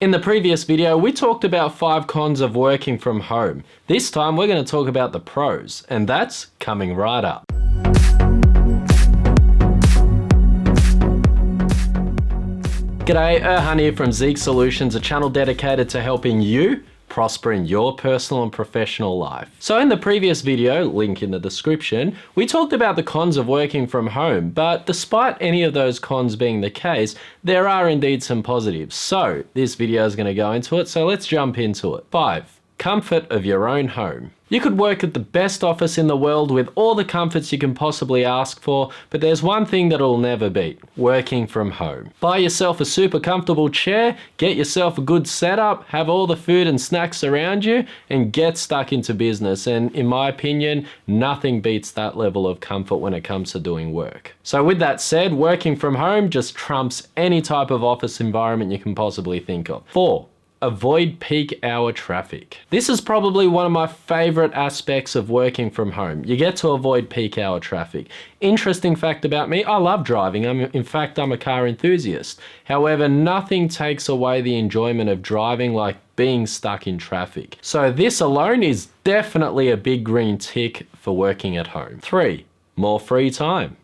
In the previous video, we talked about 5 cons of working from home. This time we're going to talk about the pros, and that's coming right up. G'day, Erhan here from Zique Solutions, a channel dedicated to helping you prosper in your personal and professional life. So in the previous video, link in the description, we talked about the cons of working from home, but despite any of those cons being the case, there are indeed some positives. So this video is going to go into it, so let's jump into it. 5. Comfort of your own home. You could work at the best office in the world with all the comforts you can possibly ask for, but there's one thing that'll never beat: working from home. Buy yourself a super comfortable chair, get yourself a good setup, have all the food and snacks around you, and get stuck into business. And in my opinion, nothing beats that level of comfort when it comes to doing work. So with that said, working from home just trumps any type of office environment you can possibly think of. 4. Avoid peak hour traffic. This is probably one of my favorite aspects of working from home. You get to avoid peak hour traffic. Interesting fact about me, I love driving. In fact, I'm a car enthusiast. However, nothing takes away the enjoyment of driving like being stuck in traffic. So this alone is definitely a big green tick for working at home. 3. More free time.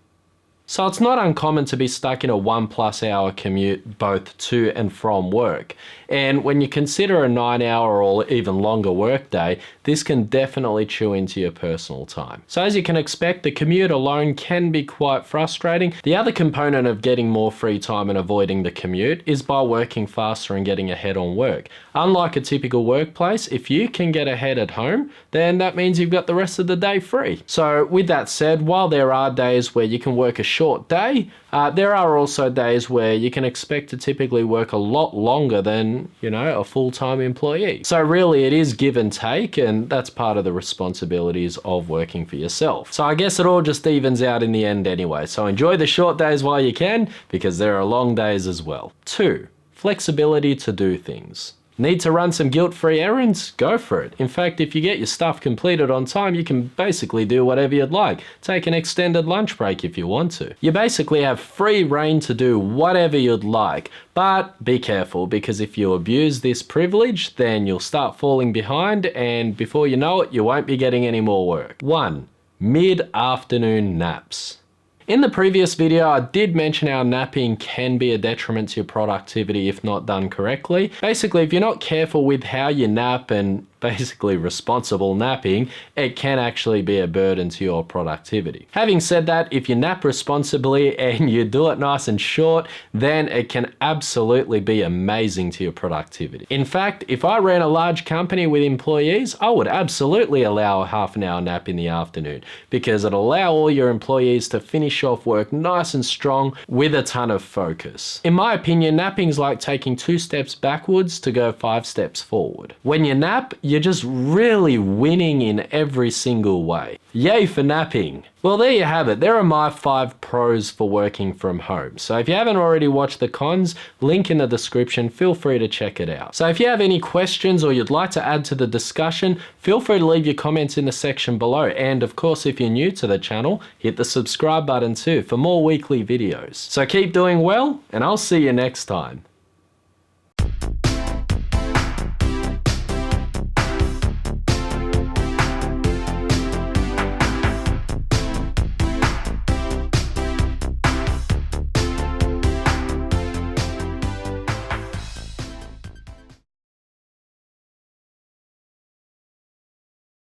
So it's not uncommon to be stuck in a 1+ hour commute both to and from work. And when you consider a 9-hour or even longer workday, this can definitely chew into your personal time. So as you can expect, the commute alone can be quite frustrating. The other component of getting more free time and avoiding the commute is by working faster and getting ahead on work. Unlike a typical workplace, if you can get ahead at home, then that means you've got the rest of the day free. So with that said, while there are days where you can work a short day, there are also days where you can expect to typically work a lot longer than, a full-time employee. So really it is give and take, and that's part of the responsibilities of working for yourself. So I guess it all just evens out in the end anyway. So enjoy the short days while you can, because there are long days as well. 2. Flexibility to do things. Need to run some guilt-free errands? Go for it. In fact, if you get your stuff completed on time, you can basically do whatever you'd like. Take an extended lunch break if you want to. You basically have free reign to do whatever you'd like, but be careful, because if you abuse this privilege, then you'll start falling behind, and before you know it, you won't be getting any more work. 1. Mid-afternoon naps. In the previous video, I did mention how napping can be a detriment to your productivity if not done correctly. Basically, if you're not careful with how you nap and basically responsible napping, it can actually be a burden to your productivity. Having said that, if you nap responsibly and you do it nice and short, then it can absolutely be amazing to your productivity. In fact, if I ran a large company with employees, I would absolutely allow a half-an-hour nap in the afternoon, because it'll allow all your employees to finish off work nice and strong with a ton of focus. In my opinion, napping is like taking 2 steps backwards to go 5 steps forward. When you nap, you're just really winning in every single way. Yay for napping. Well, there you have it. There are my 5 pros for working from home. So if you haven't already watched the cons, link in the description, feel free to check it out. So if you have any questions or you'd like to add to the discussion, feel free to leave your comments in the section below. And of course, if you're new to the channel, hit the subscribe button too for more weekly videos. So keep doing well, and I'll see you next time.